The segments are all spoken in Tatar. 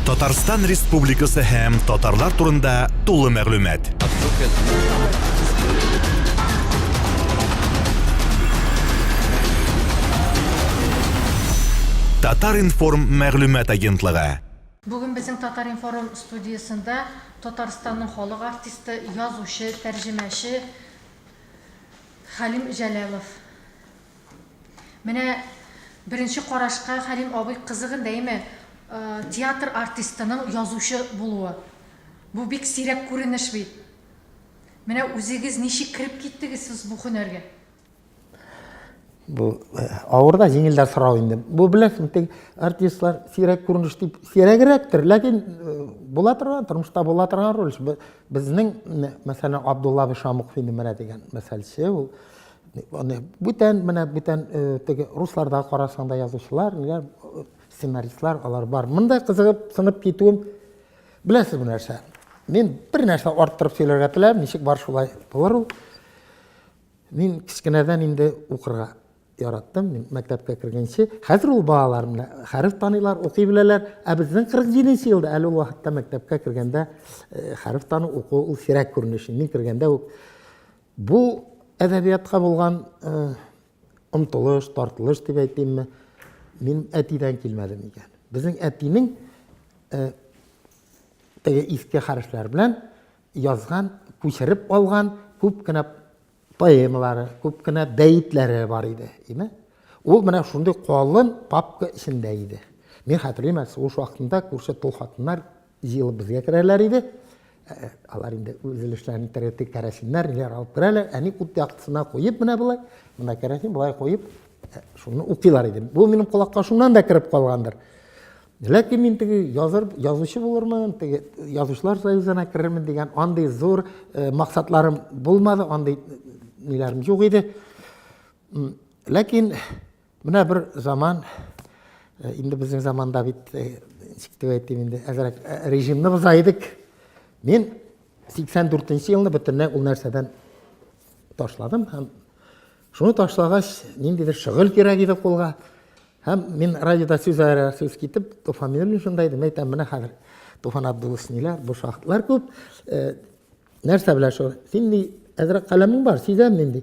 Татарстан Республикасы һәм татарлар турында тулы мәгълүмат. Татар информ мәгълүмат агентлыгы. Бүген безнең Татар информ студиясында Татарстанның халык артисты, язучы, тәрҗемәче Хәлим Җәлалов. Менә беренче карашка Хәлим абый кызыгын дәйме театр артистының язучы булуы. Бу бик сирәк күренеш бит. Менә үзегез ничек кирип киттегез сез бу һөнәргә? Bu ağırda жеңілдер сұрау енді. Бұл білесің, тек артистлар сирек көрініш deyip сирегіректір. Ләкин бола тұрған, тұрмышта бола тұрған рөл. Біздің, мәселен, Абдулла Бишамуқов мені деген мәселесі. Бүтән руслардағы қарасаңда язушылар, сценаристлар, алар бар. Мында қызығып, сынып кетуім, білесіз бұл нәрсе. Мен бір нәрсе арттырып сөйлерге тілем, нешік бар шулай болар ол. Мен кішкенеден енді оқырға яраттым, мен мәктәпкә кіргенше. Хәзер ул балалар хәреф таныйлар, оқый беләләр. Безнең 47нче елда әле ул вакытта мәктәпкә кергәндә хәреф тану уку ул сирәк күренеш. Мин кергәндә бу әдәбиятка булган омтылыш, тартылыш дип әйтимме, мин әтидән килмәдем икән. Безнең әтинең теге иске хәрефләр белән язган, күчереп алган күп кенә поэмалары, күп кенә бәйетләре бар иде. Ул менә шундый калын папка ичендә иде. Мин хәтерлим, ул вакытында күрше тол хатыннар җыелып безгә керәләр иде. Алар инде үзелешләрен интернетта кәрәсеннәр, ниләр алып керәләр. Әни ут яктысына куеп менә булай, менә кәрәсен булай куеп, шуны укыйлар иде. Бу минем кулакка шуннан да кирип калгандыр. Ләкин мин теге язучы булырмын, теге язучылар союзына керермен дигән андый зур максатларым булмады, андый ниләрем юк иде. Ләкин менә бер заман, инде безнең заманда бит ничек әйтим инде, әзрәк режимны боза идек. Мин 84нче елда бөтенләй ул нәрсәдән ташладым һәм шуны ташлагач, ниндидер шөгыль кирәк иде кулга. Һәм мин радиода сүз китеп, Туфан минем шунда иде. Мәйтәм, менә хәзер Туфан Абдуллас ниләр, бу шахтлар күп. Нәрсә белән шул? Син әзрәк каләмең бар, сизәм инде.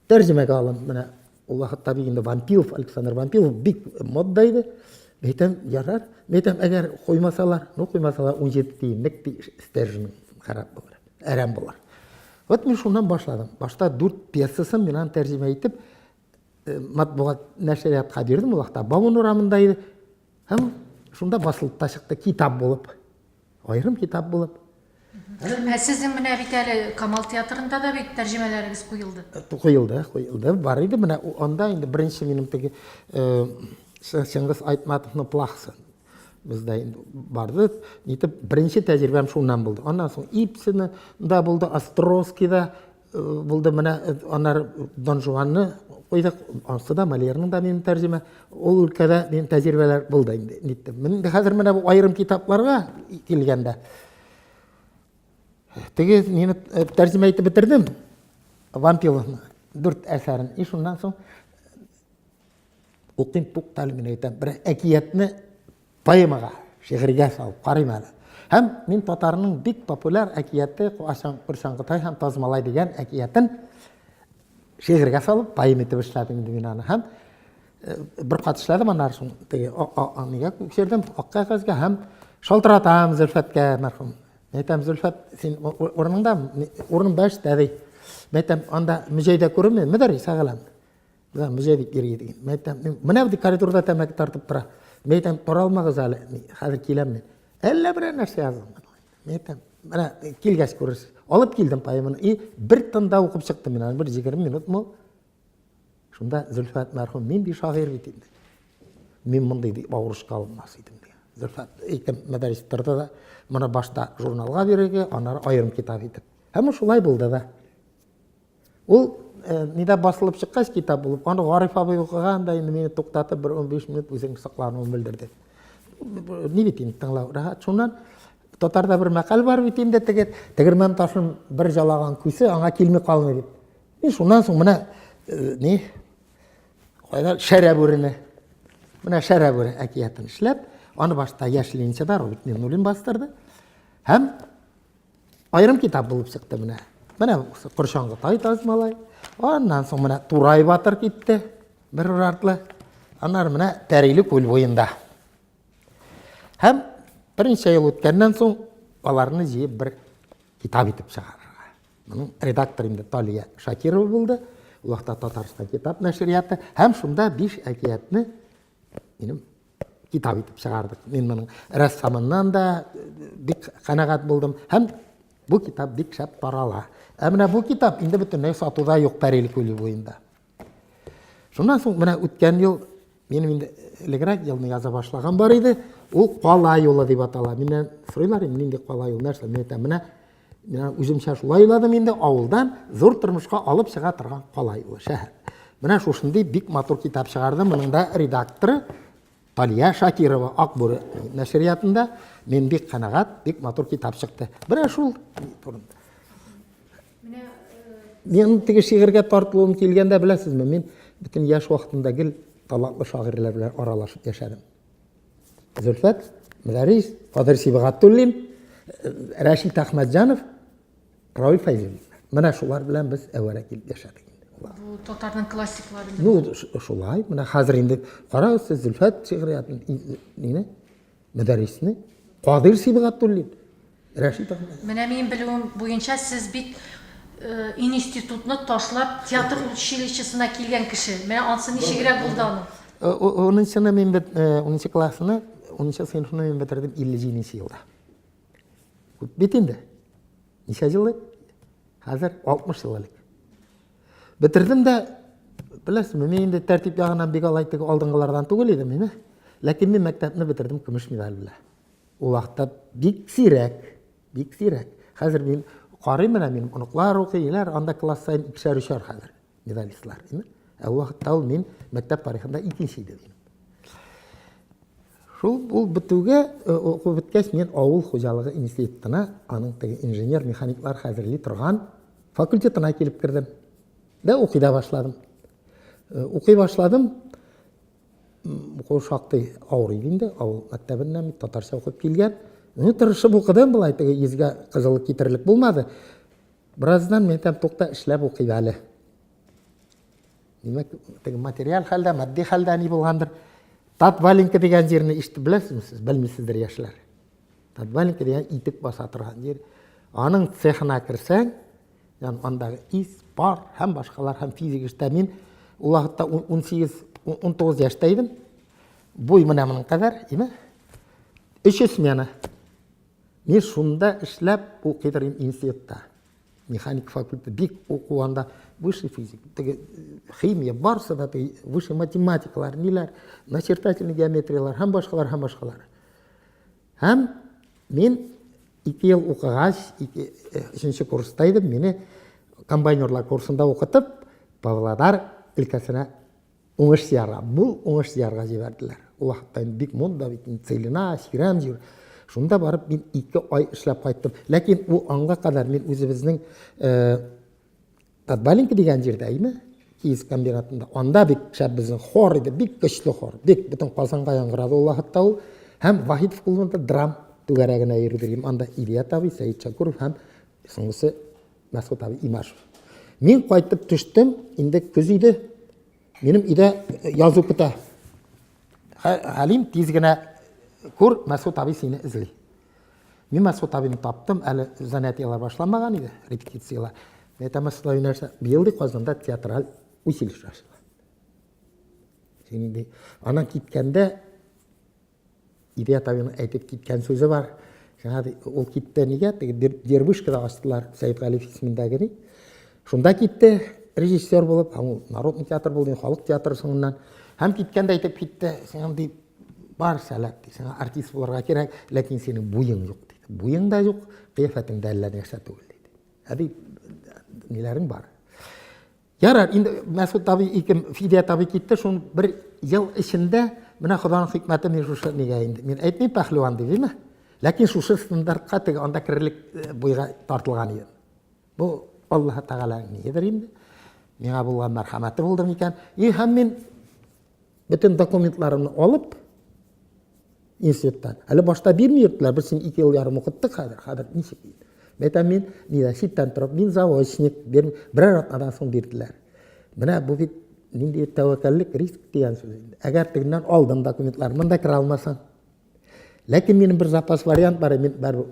Тәрҗемәгә алам. Менә ул вакытта бик инде Вампилов, Александр Вампилов бик модда иде. Мәйтәм, ярар. Мәйтәм, әгәр куймасалар, 17 тиенлек стержень харап булыр. Әрәм булыр. Вот мин шуннан башладым. Башта 4 пьесасын мин тәрҗемә итеп матбугат нәшриятка бирдем, ул вакытта Бауман урамында иде. Һәм шунда басылып та чыкты китап булып. Айрым китап булып. Сезнең менә бит әле Камал театрында да бит тәрҗемәләрегез куелды. Куелды. Бар иде менә анда инде беренче минем теге Шыңгыз Айтматовның плахсы. Бездә инде барды. Нитеп беренче тәҗрибәм шуннан булды. Аннан соң Ипсены да булды, Островскийда булды, менә аннар Дон Жуанны куйдык. Ансыда Малерның да минем тәрҗемә. Ул өлкәдә минем тәҗрибәләр булды инде. Нитеп. Мен хәзер менә бу айрым китапларга килгәндә теге мин тәрҗемә итеп бетердем. Вампиловның 4 әсәрен. И шуннан соң укыйм, тукталып мин әйтәм, бер әкиятне поэмага, шигырьгә салып карыйм әле. Һәм мин татарның бик популяр әкияте Куршаңгытай һәм Тазмалай дигән әкиятен шигырьгә салып поэма итеп эшләдем инде мин аны. Һәм бер кат эшләдем, аннан соң теге аныга күчердем ак кагазга һәм шалтыратам Зөлфәткә мәрхүм. Мәйтәм, Зөлфәт, син урының бәштә ди. Мәйтәм, анда музейда күренме? Мәдәрис сәгылам. Бездә музей дип йөри. Мәйтәм, менә бу коридорда тәмәке тартып тора. Мәйтәм, тора алмагыз әле. Хәзер киләм мин. Әллә бер нәрсә яздым. Мәйтәм, менә килгәч күрерсез. Алып килдем поэманы. И бер тында укып чыктым мин. Бер 20 минут мо. Шунда Зөлфәт мәрхүм, мин ди шагыйрь бит инде. Мин мондый дип авырышка алмас идем ди. Зөлфәт әйтем, мәдәрис торды да, моны башта журналга бирергә, аннары айрым китап итеп. Һәм шулай булды да. Ул нида басылып чыккач китап булып, аны Гариф абый укыганда инде мине туктатып бер 15 минут үзең саклануын белдерде. Ни бит инде тыңлау рәхәт. Шуннан татарда бер мәкаль бар бит инде теге тегермән ташын бер жалаган күсе аңа килми калмый дип. Мин шуннан соң менә кайда Шәрә бүрене. Менә Шәрә бүре әкиятен эшләп, Аны башта яшілінше бар, мен өлім бастырды. Һәм айрым китап болып шықты міне. Міне Құршанғы тай тазмалай. Ondan соң міне Турай батыр кетті. Бір ұратлы. Анар міне Тәрелі көл бойында. Һәм бірінші ел өткеннен соң оларыны жиып бір китап етіп шығарырға. Мұның редакторында Талия Шакирова болды. Ол вақытта Татарстан китап нәшрияты. Һәм шунда 5 әкиятны менің китап етіп шығардық. Мен мұның рәссамынан да бик қанағат болдым. Һәм бұл китап бик шәп тарала. Әміне бұл китап инде бүтінлей сатуда жоқ Тәрелі көлі бойында. Шундан соң мына өткен ел менің енді ілгірек елні жаза башлаған бар еді. Ол Қала юлы деп атала. Менен сұрайлар, мен де Қала юлы нәрсе. Мен айтам, міне өзімше шулай ойладым енді ауылдан зор тұрмышқа алып шыға тұрған Қала юлы шәһәр. Міне шошындай бик матур китап шығарды. Мұның да редакторы Талия Шакирова Ақбөрі нәшриятында мен бик қанағат, бик матур китап шықты. Міне шул мен теге шиғырға тартылуым келгенде білесіз ме, мен бүтін яш уақытында гел талантлы шағирлер белән аралашып яшәдем. Зөлфәт Мәдәрис, Кадыр Сибгатуллин, Рәшид Ахмәтҗанов, Рауил Фәйзуллин. Менә шулар белән без әвәрә килеп яшәдек. Бу татарның классиклары. Ну, шулай. Менә хәзер инде карагыз, Зөлфәт шигъриятын, Мәдәрисне, Кадыр Сибгатуллин, Рәшид Ахмәтҗанов. Менә мин белүем буенча сез бит институтны ташлап театр училищесына килгән кеше. Менә ансы ничегрәк булды аны? 10-нчы мен 10-нчы классны, 10-нчы сыйныфны мен бетердем 57-нче елда. Күп бит инде. Ничә ел? Хәзер 60 ел элек. Бетердем дә, беләсезме, мен инде тәртип ягыннан бик алайтык алдынгылардан түгел идем мин. Ләкин мен мәктәпне бетердем көмеш медаль белән. Ул вакытта бик сирәк. Хәзер мин карыйм менә минем оныклар укыйлар, анда класс сайын 2-3 хәзер медалистлар, име? Ул вакытта ул мин мәктәп тарихында 2нче идем. Шул ул битүгә укып биткәч мен авыл хуҗалыгы институтына, аның теге инженер механиклар хәзерли торган факультетына килеп кирдем. Да укый башладым. Уку шактый авыр иде инде, авыл мәктәбеннән татарча укып килгән. Тырышып укыдым, булай теге изгә кызыллык китерлек булмады. Бираздан мен тәм тукта эшләп укый әле. Димәк, теге материал хәлдә, матди хәлдә ни булгандыр. Татваленко дигән җирне ишетеп беләсезме сез? Белмисездер яшьләр. Татваленко дигән итек баса торган җир. Аның цехына кирсәң, ягъни андагы ис, пар һәм башкалар һәм физик эштә мин ул вакытта 18-19 яшьтә идем. Буй менә моның кадәр, име? 3 смена. Мен шунда эшләп укыдым институтта. Механик факультеты бик укуганда высший физик, химия барса да высший математикалар, ниләр, начертательный геометриялар, һәм башкалар. Һәм мен 2 ел укыгач, 3нче курста идем, мине комбайнерлар курсында укытып, Павлодар өлкәсенә уңыш ярга җибәрделәр. Ул вакытта бик монда бит Целина, Сирам җир. Шунда барып мин 2 ай эшләп кайттым. Ләкин ул аңга кадәр мин үзебезнең Татбаленко дигән җирдә, име? Киез комбинатында. Анда бик шәп безнең хор иде, бик көчле хор. Бик бөтен Казанга яңгырады ул вакытта ул. Һәм Вахитов клубында драм түгәрәгенә йөрдем. Анда Илья Таби, Сәйит Шакуров һәм соңгысы Мәсгуд Таби Имашев. Мин кайтып төштем, инде көз иде. Минем өйдә язу көтә. Хәлим тиз генә күр, Мәсгуд Таби сине эзли. Мин Мәсгуд Табине таптым, әле занятиялар башламаган иде, репетициялар. Мәйтәм Мәсгуд нәрсә, быел Казанда театраль училище ачылган. Инде ана киткәндә Илья Табиның әйтеп киткән сүзе бар. Ул китте нигә? Дербышкада ачтылар, Сәйит Галиев исемендәге. Шунда китте режиссер булып, һәм Народный театр булды, халык театры соңыннан. Һәм киткәндә әйтеп китте, син дип бар сәләт, син артист булырга кирәк, ләкин синең буең юк диде. Буең да юк, кыяфәтең дә әллә нәрсә түгел диде. Әди ниләрең бар. Ярар, инде Мәсгуд Таби Фидия Таби китте, шун бер ел эчендә менә Худаның хикмәте мен шушы нигә инде. Мин әйтмим пәһлеван дибеме? Ләкин шушы стандартка теге анда кирерлек буйга тартылган иде. Бу Аллаһ Тәгаләнең нидер инде? Миңа булган мәрхәмәте булды микән? Һәм мин бөтен документларымны алып институттан. Әлі башта бермей ертілер, бір сен 2 жыл жарым оқытты қазір нешек дейді. Мен неде шеттен тұрып, мен заочник, бірер атнадан соң берділер. Мына бұл бет нендей тәуекеллік, риск деген сөз. Әгер тігінен алдым документларымын да кіре алмасаң. Ләкин менің бір запас вариант бар, мен бәрі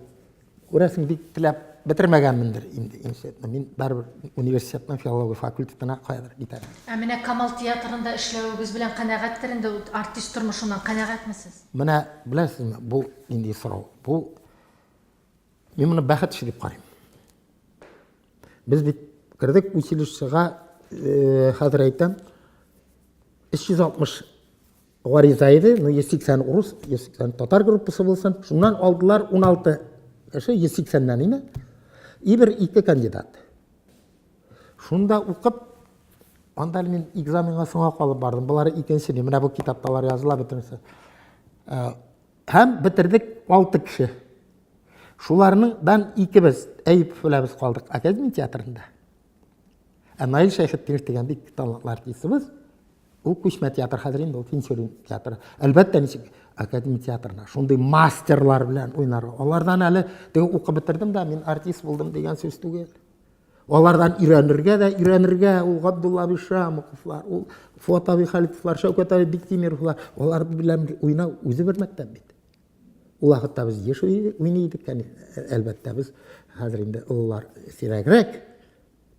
көресің бек тілеп бітірмегенміндір институтны. Мен бәрібір университеттің филология факультетіне қойдыр битәрі. Менә Камал театрында эшләвегез белән канәгатьтер инде, артист тормышыннан канәгатьмесез? Менә беләсезме, бұл нендей сорау. Бұл мен мұны бәхет іші деп қараймын. Біз бит кірдік училищеға, қазір айтам, 360 ғариза еді, 180 орыс, 180 татар группасы болсын. Шуннан алдылар 16 кіші, 180-нан ені. Ибір 2 кандидат. Шунда оқып, анда мен экзаменға соңға қалып бардым. Бұлары икеншіне, мына бұл китапталар жазыла бітірінсі. Һәм бітірдік 6 кіші. Шуларның 2 біз, Әйіпов өләбіз қалдық Академия театрында. Наил Шайхетдинов деген бик талантлы артистіміз. Ол көшме театр қазір енді, ол Финчурин театры. Әлбәттә ничек Академия театрына. Шундай мастерлар белән уйнарға. Алардан әле оқып бетердем да, мен артист булдым деген сөз түгел. Алардан өйрәнергә, ул Габдулла Бишамовлар, ул Фуат Аби Халитовлар, Шәүкәт Аби Биктимировлар, алар белән уйнау үзе бер мәктәп бит. Ул вакытта без еш уйныйдык, әлбәттә без хәзер инде уллар сирәгрәк.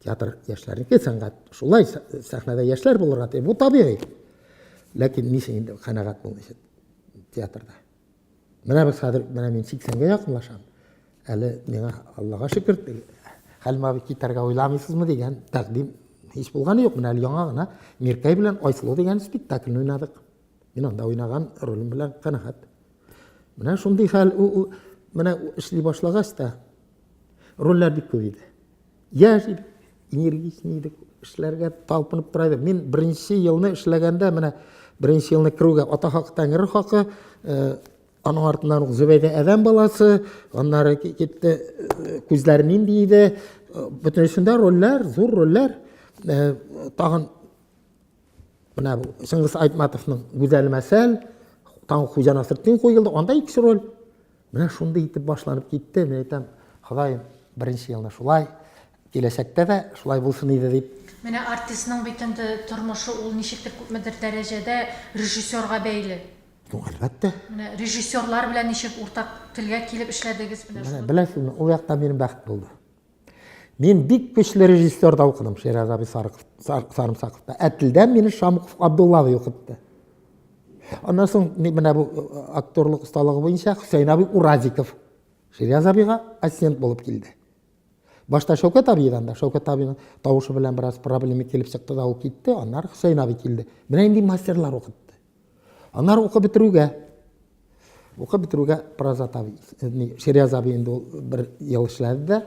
Театр яшьләрнеке сәнгать шулай сәхнәдә яшьләр булырга тиеш. Бу табигый. Ләкин ничек инде канәгать булмыйча театрда. Менә без хәзер мен 80-гә якынлашам. Әле миңа Аллага шөкер, Хәлим абый китәргә уйламыйсызмы дигән тәкъдим һич булганы юк. Менә яңа гына Миркәй белән Айсылу дигән спектакльне уйнадык. Мин анда уйнаган ролем белән канәгать. Менә шундый хәл, менә эшли башлагач та рольләр бик күп иде. Яшь иде, энергичный иде, эшләргә талпынып тора иде. Мин беренче елны эшләгәндә, менә беренче елны керүгә ата хакы, тәңре хакы, аның артыннан ук Зөбәйдә Әдәм баласы, аннары китте күзләре нинди иде. Бөтенесендә рольләр, зур рольләр. Тагын менә Шыңгыс Айтматовның Гүзәл мәсәл, тагын Хуҗа Насретдин куелды, анда 2 роль. Менә шунда итеп башланып китте. Мен әйтәм, Ходаем, беренче елны шулай, киләчәктә дә шулай булсын иде дип. Менә артистның бит инде тормышы ул ничектер күпмедер дәрәҗәдә режиссерга бәйле. Әлбәттә. Менә режиссерлар белән ничек уртак телгә килеп эшләдегез менә беләсезме, ул якта минем бәхет булды. Мин бик көчле режиссерда укыдым, Шираз абый Сарымсаковта. Әтилдән мине Шамуков Абдулла абый укытты. Аннан соң менә бу актерлык осталыгы буенча Хөсәйн абый Уразиков Шираз абыйга ассистент булып килде. Башта Шәүкәт абыйдан да, Шәүкәт абыйның тавышы белән бераз проблема килеп чыкты да, ул китте. Аннары Хөсәйн абый килде. Менә инде мастерлар укытты. Аннары укып бетерүгә Прозат абый, Шираз абый инде бер ел эшләде дә,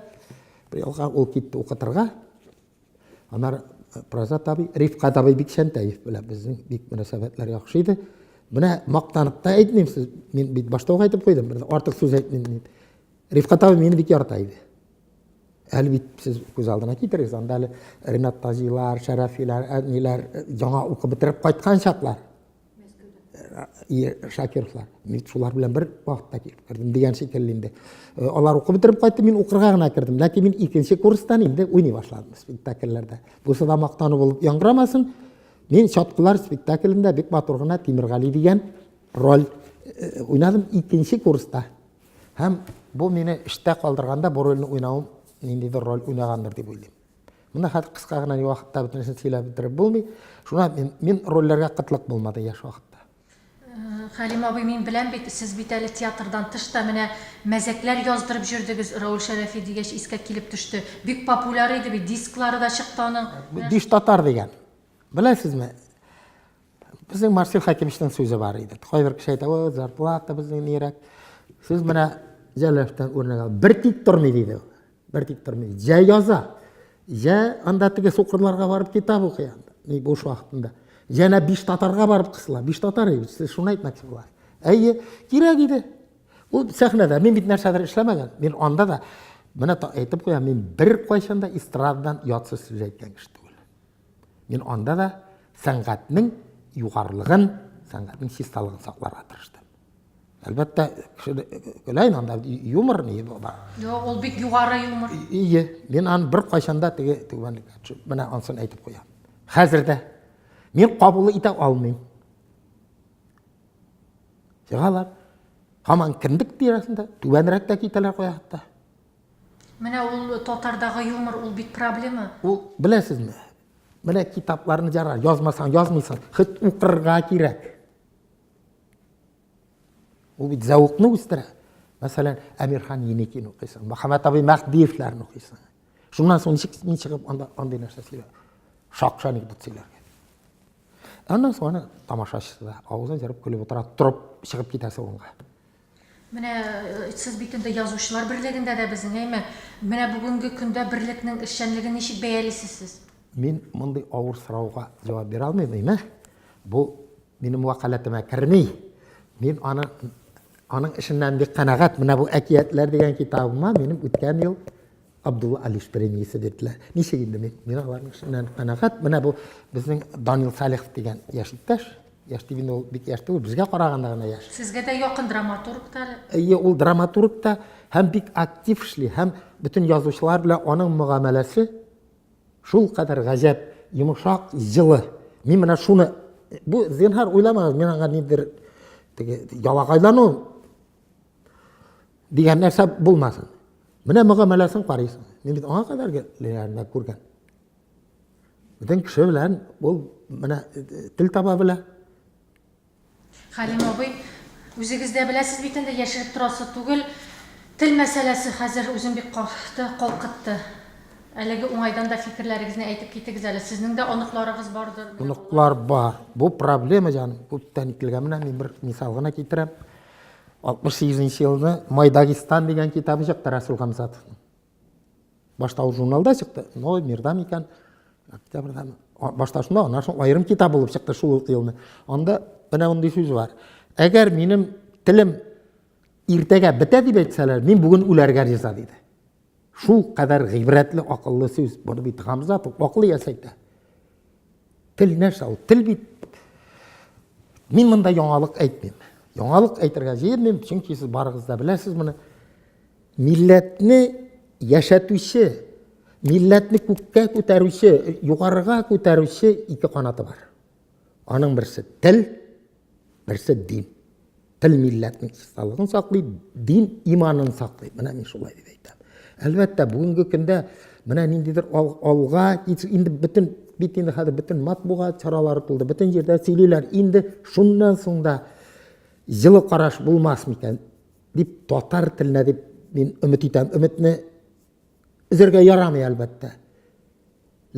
бер елга ул китте укытырга. Аннары Прозат абый, Рифкат абый Бикшәнтәев белән безнең бик мөнәсәбәтләр яхшы иде. Менә мактанып та әйтмим, мин бит башта ук әйтеп куйдым, артык сүз әйтмим. Рифкат абый мине бик ярата иде. Әле бит сез күз алдына китерегез, анда әле Ринат Тазилар, Шәрәфиләр, ниләр яңа укып бетереп кайткан чаклар. Шакировлар. Мин шулар белән бер вакытта килеп кердем дигән шикелле инде. Алар укып бетереп кайтты, мин укырга гына кердем. Ләкин мин 2нче курстан инде уйный башладым спектакльләрдә. Бусы да мактану булып яңгырамасын. Мин Чаткылар спектаклендә бик матур гына Тимиргали дигән роль уйнадым 2нче курста. Һәм бу мине эштә калдырганда бу рольне уйнавым ниндидер роль уйнагандыр дип уйлыйм. Монда хәзер кыска гына вакытта бөтенесен сөйләп бетереп булмый. Шуңа мин рольләргә кытлык булмады яшь вакытта. Хәлим абый, мин беләм бит, сез бит әле театрдан тышта менә мәзәкләр яздырып җөрдегез, Раул Шәрәфи дигәч искә килеп төште. Бик популяр иде бит, дисклары да чыкты аның. Диш татар дигән. Беләсезме? Безнең Марсел Хакимовның сүзе бар иде. Кайбер кеше әйтә, "О, зарплата безнең нирәк." Сез менә Җәләфтән үрнәк ал. Бер тик тормый диде. Бер тик тормый. Җә яза. Җә анда теге сукырларга барып китап укый анда. Ни буш вакытында. Җәнә 5 татарга барып кысыла. 5 татар иде. Сез шуны әйтмәкче буласыз. Әйе, кирәк иде. Ул сәхнәдә мин бит нәрсәдер эшләмәгән. Мин анда да менә әйтеп куям, мин бер кайчан да эстрададан ятсыз сүз әйткән кеше түгел. Мин анда да сәнгатьнең югарылыгын, сәнгатьнең чисталыгын сакларга тырыштым. Әлбәттә, көләйін анда юмор не бар. Жоқ, ол бик юғары юмор. Ие, мен аны бір қайшанда мына ансын айтып қоям. Хәзірді мен қабылы ите алмайм. Жағалар, хаман кіндік дейрасында, түбәнірәк та кетелер қояқта. Менә ул татардағы юмор, ул бик проблема. Ул, білесізме, міне китапларыны жарар, язмасаң, язмайсың, хыт ұқырға керек. Ул бит зәуқны үстірі. Мәсәлән, Әмирхан Енекин оқисың, Мөхәммәд Абай Мәхдиевләрін оқисың. Шуннан соң мен шығып, андай нәрсе сөйлер. Шақшы анекдот сөйлерге. Андан соң тамашашысы да аузын жарып күліп отыра, тұрып шығып кетәсе оңға. Менә сез бит инде язучылар берлегендә дә безнең, әйме? Менә бүгенге көндә берлекнең эшчәнлеген ничек бәялисез сез? Мен мондай авыр сорауга җавап бирә алмыйм, Бу минем вакалатыма керми. Мен аның эшеннән бик канагать. Менә бу әкиятләр дигән китабыма минем үткән ел Абдулла Алиш премиясе бирделәр. Ничек инде мен аларның эшеннән канагать. Менә бу безнең Данил Салихов дигән яшьтәш. Яшьти бит ул бик яшьти ул безгә караганда гына яшь. Сезгә дә якын драматург та. Ул драматург та һәм бик актив эшли, һәм бөтен язучылар белән аның мөгамәләсе шул кадәр гаҗәп, йомшак, җылы. Мин менә шуны бу зинһар уйламагыз, мен аңа нидер ялагайлану дигән нәрсә булмасын. Менә мөгамәләсен карыйсың. Мин бит аңа кадәр генә күргән. Бөтен кеше белән ул менә тел таба белә. Хәлим абый, үзегез дә беләсез бит инде яшереп торасы түгел. Тел мәсьәләсе хәзер үзен бик калкытты. Әлеге уңайдан да фикерләрегезне әйтеп китегез әле. Сезнең дә оныкларыгыз бардыр. Оныклар бар. Бу проблема җаным. Күптән икелгән менә мин бер мисал гына китерәм. 68 елда Майдагистан дигән китабы чыкты Расул Хамзатов. Башта ул журналда чыкты. Ной мирдам икән. Октябрьдә башта шунда, аннан соң аерым китап булып чыкты шул елны. Анда менә мондый сүз бар. Әгәр минем телем иртәгә бетә дип әйтсәләр, мин бүген үләргә риза диде. Шул кадәр гыйбрәтле, акыллы сүз. Буны бит Хамзатов акыллы ясайта. Тел нәрсә ул? Тел бит. Мин монда яңалык әйтмим. Яңалык әйтергә җыенмыйм, чөнки сез барыгыз да беләсез моны. Милләтне яшәтүче, милләтне күккә күтәрүче, югарыга күтәрүче ике канаты бар. Аның берсе тел, берсе дин. Тел милләтнең саклыгын саклый, дин иманын саклый. Менә мин шулай дип әйтәм. Әлбәттә, бүгенге көндә менә ниндидер алга инде бөтен бит инде хәзер бөтен матбугат чаралары булды. Бөтен җирдә сөйлиләр. Инде шуннан соң да җылы караш булмас микән дип татар теленә дип мин өмет итәм. Өметне үзәргә ярамый әлбәттә.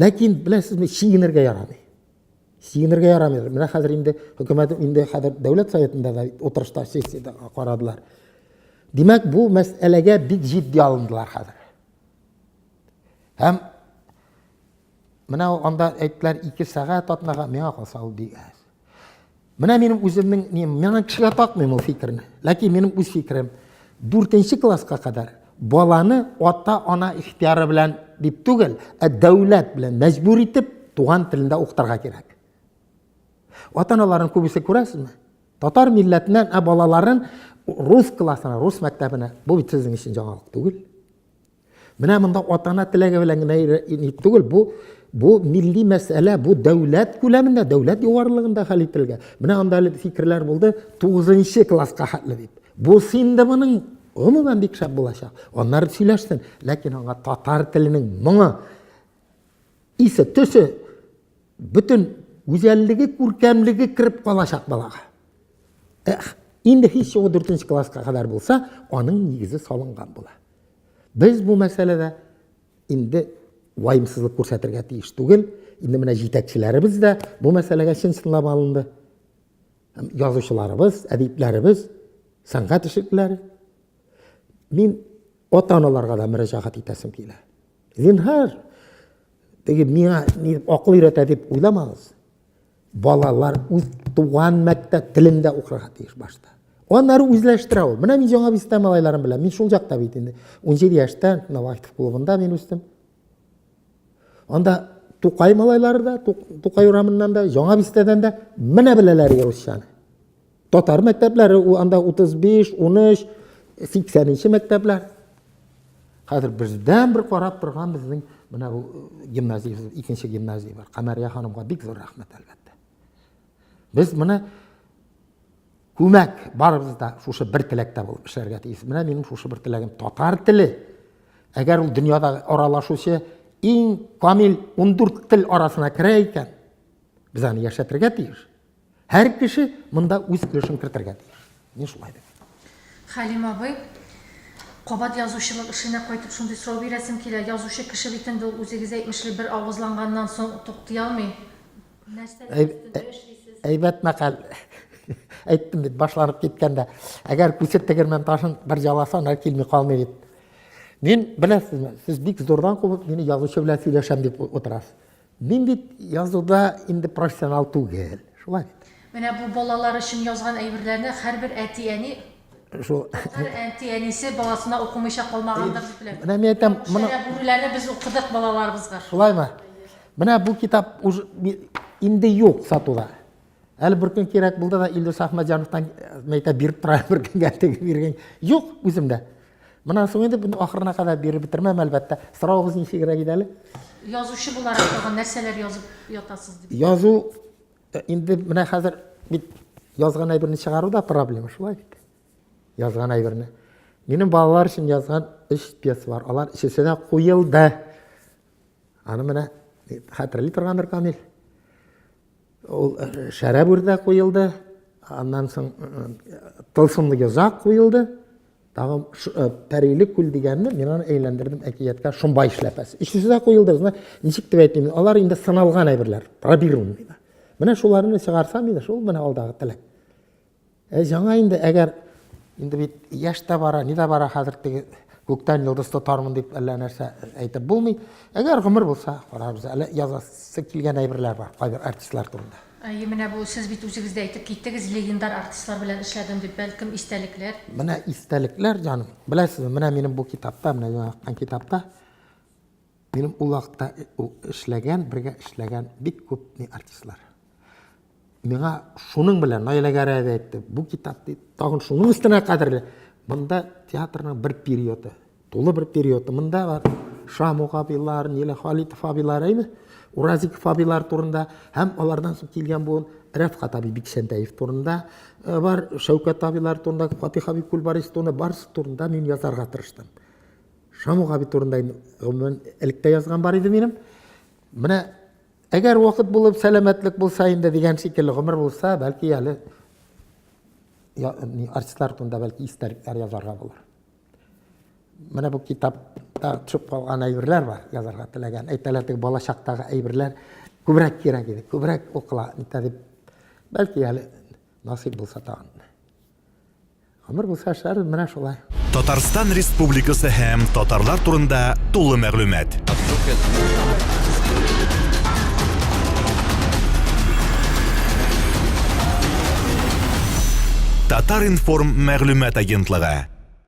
Ләкин беләсезме, чигенергә ярамый. Чигенергә ярамый. Менә хәзер инде хөкүмәт инде хәзер дәүләт советында да утырышта сессияда карадылар. Димәк, бу мәсьәләгә бик җитди алындылар хәзер. Һәм менә анда әйттеләр 2 сәгать атнага миңа калса ул бик әз. Менә минем үземнең миңа кешегә такмыйм ул фикерне. Ләкин минем үз фикерем 4нче класска кадәр баланы ата-ана ихтияры белән дип түгел, дәүләт белән мәҗбүр итеп туган телендә укытырга кирәк. Ата-аналарын күбесе күрәсезме? Татар милләтеннән балаларын рус классына, рус мәктәбенә, бу бит сезнең өчен яңалык түгел. Менә монда ата-ана теләге белән генә түгел, бу милли мәсьәлә, бу дәүләт күләмендә, дәүләт югарылыгында хәл ителгән. Менә анда фикерләр булды 9нчы класска хәтле дип. Бу синде моның гомумән бик шәп булачак. Аннары сөйләшсен, ләкин аңа татар теленең моңы, исе, төсе, бөтен үзәллеге, күркәмлеге кирип калачак балага. Инде һич 4нче класска кадәр булса, аның нигезе салынган була. Без бу мәсьәләдә инде вайымсызлык күрсәтергә тиеш түгел. Инде менә җитәкчеләребез дә бу мәсьәләгә чынлап алынды. Язучыларыбыз, әдипләребез, сәнгать эшлеклеләре. Мин ата-аналарга да мөрәҗәгать итәсем килә. Зинһар, теге миңа акыл өйрәтә дип уйламагыз. Балалар үз туган мәктәп телендә укырга тиеш башта. Аннары үзләштерә ул. Менә мин яңа бистә малайларым белән, мин шул җакта бит инде. 17 яшьтән Навахтов клубында мин үстем. Анда Тукай малайлары да, Тукай урамыннан да, яңа бистәдән дә менә беләләр русчаны. Татар мәктәпләре анда 35, 13, 80-нче мәктәпләр. Хәзер бездән бер карап торган безнең менә бу гимназия, икенче гимназия бар. Камәрия ханымга бик зур рәхмәт әлбәттә. Без моны күмәк барыбыз да шушы бер теләктә булып эшләргә тиеш. Менә минем шушы бер теләгем татар теле. Әгәр ул дөньяда аралашучы иң камил 14 тел арасына керә икән, без аны яшәтергә тиеш. Һәр кеше монда үз өлешен кертергә тиеш. Мин шулай дим. Хәлим абый, кабат язучылык эшенә кайтып шундый сорау бирәсем килә. Язучы кеше бит инде ул үзегез әйтмешле бер авызланганнан соң туктый алмый. Әйбәт мәкаль. Әйттем бит башланып киткәндә, әгәр күсет тегермән ташын бер җаласа, аны килми калмый дип. Мин беләсезме, сез бик зурдан кубып мине язучы белән сөйләшәм дип утырасыз. Мин бит язуда инде профессионал түгел. Шулай бит. Менә бу балалар өчен язган әйберләрне һәрбер әти-әни Шул әти-әнисе баласына укымыйча калмагандыр дип беләм. менә мен әйтәм, моны Бүреләрне без укыдык балаларыбызга. шулаймы? Менә бу китап инде юк сатуда. Әле бер көн кирәк булды да Илдус Әхмәтҗановтан мәйтә биреп тора, бер көнгә теге биргән. Юк үземдә. Монан соң инде бу ахырына кадәр биреп битермәм әлбәттә. Сорауыгыз ничегрәк иде әле? Язучы буларак тагын нәрсәләр язып ятасыз дип. Язу инде менә хәзер бит язган әйберне чыгару да проблема, шулай бит. Язган әйберне. Минем балалар өчен язган 3 пьеса бар. Алар икесенә куелды. Аны менә хәтерли торгандыр Камил. Ул Шәрә бүрдә куелды. Аннан соң Тылсымлы язак куелды. Тагын Пәриле күл дигәнне мин аны әйләндердем әкияткә шунбай эшләпәс. Икесе дә куелды. Ничек дип әйтим? Алар инде сыналган әйберләр. Пробирование. Менә шуларны чыгарсам инде шул менә алдагы теләк. Жаңа инде әгәр инде бит яшьтә бара, нидә бара хәзер теге күктән йолдыз тотармын дип әллә нәрсә әйтеп булмый. Әгәр гомер булса, карабыз, әле язасы килгән әйберләр бар, кайбер артистлар турында. Менә бу сез бит үзегез дә әйтеп киттегез, легендар артистлар белән эшләдем дип, бәлкем истәлекләр. Менә истәлекләр, җаным. Беләсезме, менә минем бу китапта, менә яңа китапта минем ул вакытта эшләгән, бергә эшләгән бик күп артистлар. Миңа шуның белән Наиләгә әйтте, бу китапты тагын шуның өстенә кадерле. Монда театрның бер периоды, тулы бер периоды. Монда бар Шамуг абыйлар, Ниле Халитов абыйлар, Уразиков абыйлар турында, һәм алардан соң килгән бу Рәфкать абый Бикшәнтәев турында бар, Шәүкәт абыйлар турында, Фатих абый Күлбарис турында, барысы турында мин язарга тырыштым. Шамуг абый турында гомумән электә язган бар иде минем. Менә әгәр вакыт булып сәламәтлек булса инде дигән шикелле гомер булса, бәлки әле артистлар турында бәлки истәлекләр язарга булыр. Менә бу китапта төшеп калган әйберләр бар, язарга теләгән. Әйтәләр теге бала чактагы әйберләр күбрәк кирәк иде, күбрәк укыла дип. Бәлки әле насыйп булса тагын. Гомер булса эшләр менә шулай. Татарстан Республикасы һәм татарлар турында тулы мәгълүмат. Татар информ мәгълүмат агентлыгы.